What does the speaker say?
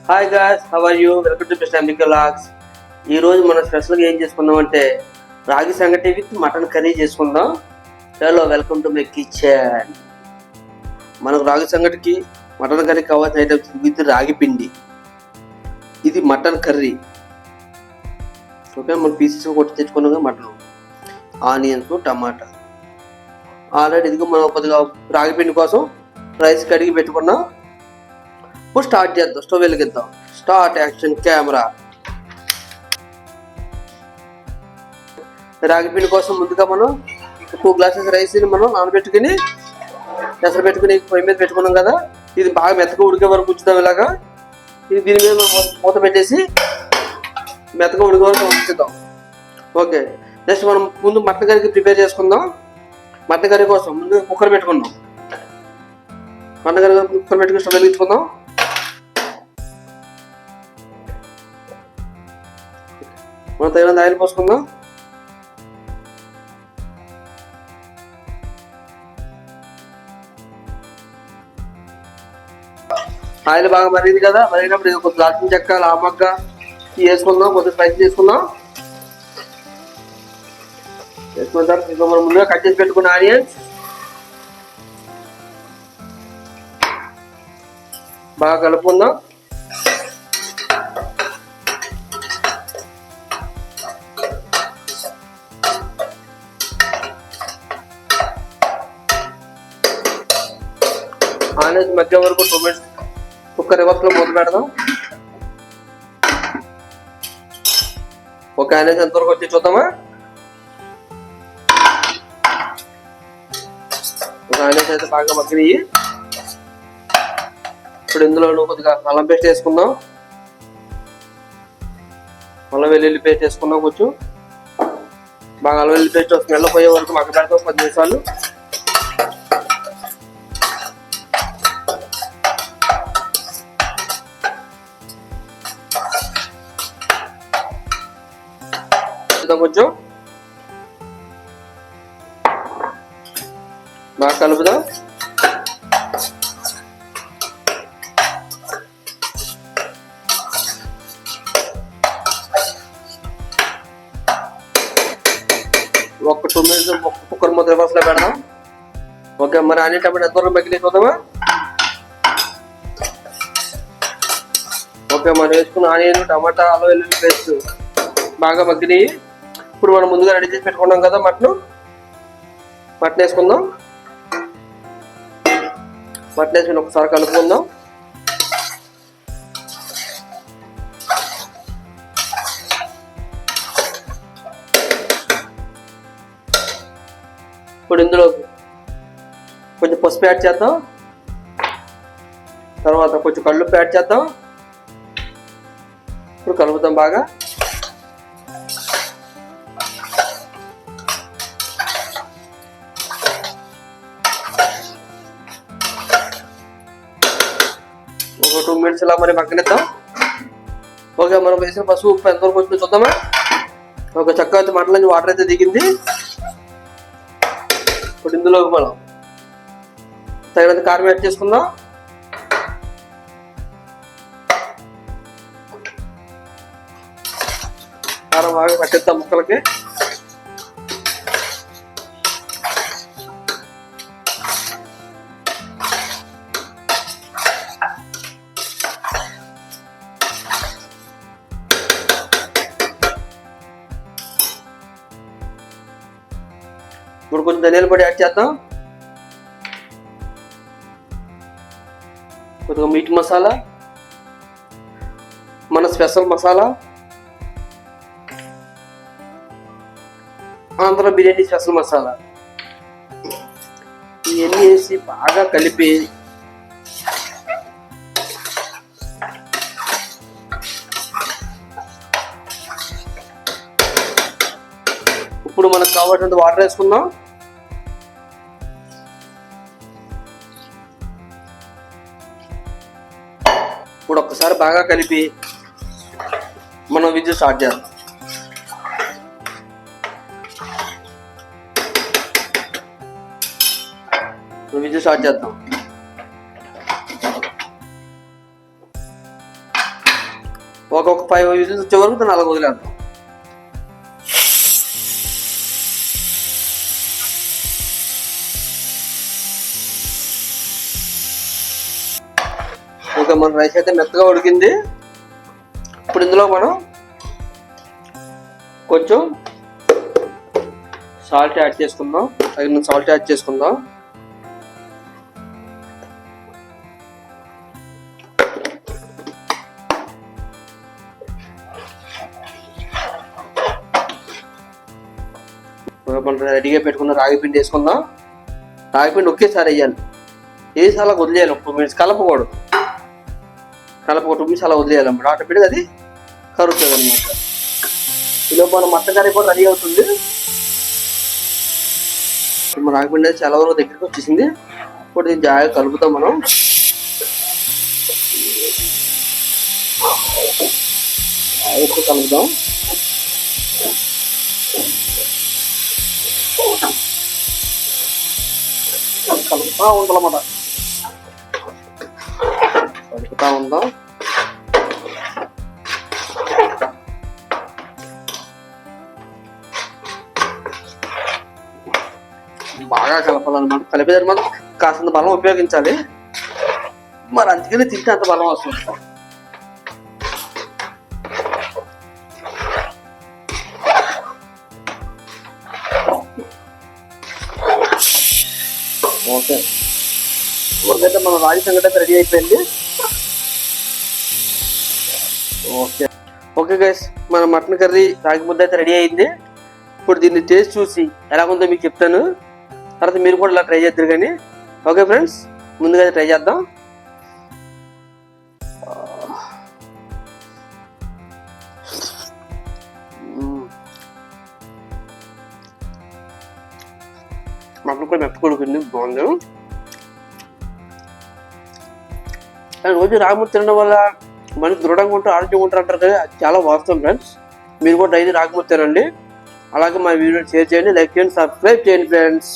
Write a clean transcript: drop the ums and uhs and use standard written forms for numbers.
Hi guys, how are you? Welcome to mister Ambika vlogs. ఈ రోజు మనం స్పెషల్గా ఏం చేసుకుందాం అంటే రాగి సంగటి విత్ మటన్ కర్రీ చేసుకుందాం. చలో వెల్కమ్ టు మై కిచెన్. మనకు రాగి సంగటికి మటన్ కర్రీ కావాల్సిన ఐటమ్స్ విత్ రాగి పిండి, ఇది మటన్ కర్రీ. ఓకే, మనం పీసెస్ కొట్టి తెచ్చుకున్నాం. మటన్, ఆనియన్స్, టమాటా. ఆల్రెడీ ఇదిగో మనం కొద్దిగా రాగి పిండి కోసం రైస్ కడిగి పెట్టుకున్నాం. ఇప్పుడు స్టార్ట్ చేద్దాం. స్టవ్ వెలిగిద్దాం. Start action camera. రాగి పిండి కోసం ముందుగా మనం 2 గ్లాసెస్ రైస్ మనం నానబెట్టుకుని ఎసరు పెట్టుకుని పొయ్యి మీద పెట్టుకున్నాం కదా. ఇది బాగా మెత్తగా ఉడికే వరకు ఉంచుదాం. ఇలాగా ఇది దీని మీద మూత పెట్టేసి మెత్తగా ఉడికే వరకు ఉంచుతాం. ఓకే, నెక్స్ట్ మనం ముందు మటన్ కర్రీకి ప్రిపేర్ చేసుకుందాం. మటన్ కర్రీ కోసం ముందు కుక్కర్ పెట్టుకుందాం. మటన్ కర్రీ కుక్కర్ పెట్టుకుని స్టవ్ వెలిగించుకుందాం. మనం తగినంత ఆయిల్ పోసుకుందాం. ఆయిల్ బాగా మరిగింది కదా. మరిగినప్పుడు ఇది కొద్దిగా దాల్చిన చెక్క, లామగ్గ వేసుకుందాం. కొద్దిగా స్పైసీ చేసుకుందాం. వేసుకున్న తర్వాత మనం ముందుగా కట్ చేసి పెట్టుకున్న ఆనియన్స్ బాగా కలుపుకుందాం. ఆనియన్స్ మధ్య వరకు 2 మినిట్స్ కుక్కర్ రివర్స్ లో మూత పెడదాం. ఒక ఆనియన్స్ ఎంతవరకు వచ్చి చూద్దామా. ఒక ఆనియన్స్ అయితే బాగా మగ్గినాయి. ఇప్పుడు ఇందులో కొద్దిగా అల్లం పేస్ట్ వేసుకుందాం. అల్లం వెల్లుల్లి పేస్ట్ వేసుకుందాం. కొంచెం బాగా అల్లం వెల్లుల్లి పేస్ట్ స్మెల్ పోయే వరకు మగ్గ పెడతాం 10 నిమిషాలు. కొంచెం బాగా కలుపుదాం. ఒక 2 మినిట్స్ కుక్కర్ మూత రివర్స్ లో పెడదాం. ఓకే, మరి ఆనియన్ టమాటా ఎంతవరకు మగ్గినాయి చూద్దామా. ఓకే, మనం వేసుకున్న ఆనియన్, టమాటా, అల్లం వెల్లుల్లి పేస్ట్ బాగా మగ్గినాయి. ఇప్పుడు మనం ముందుగా రెడీ చేసి పెట్టుకున్నాం కదా మటన్ వేసుకుందాం. మటన్ వేసుకుని ఒకసారి కలుపుకుందాం. ఇప్పుడు ఇందులో కొంచెం పసుపు యాడ్ చేద్దాం. తర్వాత కొంచెం కల్లుప్పు యాడ్ చేద్దాం. ఇప్పుడు కలుపుతాం బాగా. ఒక 2 మినిట్స్ ఇలా మరి మగ్గనిద్దాం. ఓకే, మనం వేసిన పసుపు ఉప్పు ఎంతవరకు వచ్చిందో చూద్దామా. ఒక చక్క అయితే మటన్ నుంచి వాటర్ అయితే దిగింది. ఇప్పుడు ఇందులో మనం తగినంత కారం యాడ్ చేసుకుందాం. కారం బాగా పట్టిద్దాం ముక్కలకి. ఇప్పుడు కొంచెం ధనియాల పొడి యాడ్ చేద్దాం. కొద్దిగా మీట్ మసాలా, మన స్పెషల్ మసాలా, ఆంధ్ర బిర్యానీ స్పెషల్ మసాలా, ఇవన్నీ వేసి బాగా కలిపి ఇప్పుడు మనకు కావాల్సినంత వాటర్ వేసుకుందాం. ఇప్పుడు ఒక్కసారి బాగా కలిపి మనం విజిల్ స్టార్ట్ చేద్దాం. విజిల్ స్టార్ట్ చేద్దాం. ఒక 5 విజిల్స్ వచ్చే వరకు దాన్ని అలా వదిలేద్దాం. ఇంకా మన రైస్ అయితే మెత్తగా ఉడికింది. ఇప్పుడు ఇందులో మనం కొంచెం సాల్ట్ యాడ్ చేసుకుందాం. తగిన సాల్ట్ యాడ్ చేసుకుందాం. మనం రెడీగా పెట్టుకున్న రాగి పిండి వేసుకుందాం. రాగి పిండి ఒకేసారి వేయాలి. వేసి అలా వదిలేయాలి. 2 మినిట్స్ కలపకూడదు. ఒక 2 నిమిషాలు అలా వదిలేయాలి అన్నమాట. ఆటోమేటిక్గా అది కరుగుతుంది అనమాట. ఇలా మన మటన్ కర్రీ కూడా రెడీ అవుతుంది. మన రాగి పిండి చాలా వరకు దగ్గరికి వచ్చేసింది. ఇప్పుడు దీన్ని జాగ్రత్తగా కలుపుతాం. మనం ఎక్కువ కలుపుదాం. కలుపుతా ఉండాలన్నమాట. కలుపుతా ఉందాం. బాగా కలపాలన్నమాట. కలిపేదాన్ని మనం కాస్తంత బలం ఉపయోగించాలి. మరి అందుకని తింటే అంత బలం వస్తుంది. ఓకే, ఇప్పుడైతే మన రాగి సంగటి అయితే రెడీ అయిపోయింది. ఓకే గైస్, మన మటన్ కర్రీ రాగి ముద్ద అయితే రెడీ అయింది. ఇప్పుడు దీన్ని టేస్ట్ చూసి ఎలా ఉందో మీకు చెప్తాను. తర్వాత మీరు కూడా ఇలా ట్రై చేద్దరు కానీ. ఓకే ఫ్రెండ్స్, ముందుగా ట్రై చేద్దాం. మటన్ కూడా మెత్త కొడుకుంది, బాగుంది. రోజు రాగి తినడం వల్ల మనకి దృఢంగా ఉంటారు, ఆరోగ్యంగా ఉంటారు అంటారు కదా. చాలా వాస్తవం ఫ్రెండ్స్. మీరు కూడా డైలీ రాగి తినండి. అలాగే మా వీడియో షేర్ చేయండి, లైక్ చేయండి, సబ్స్క్రైబ్ చేయండి ఫ్రెండ్స్.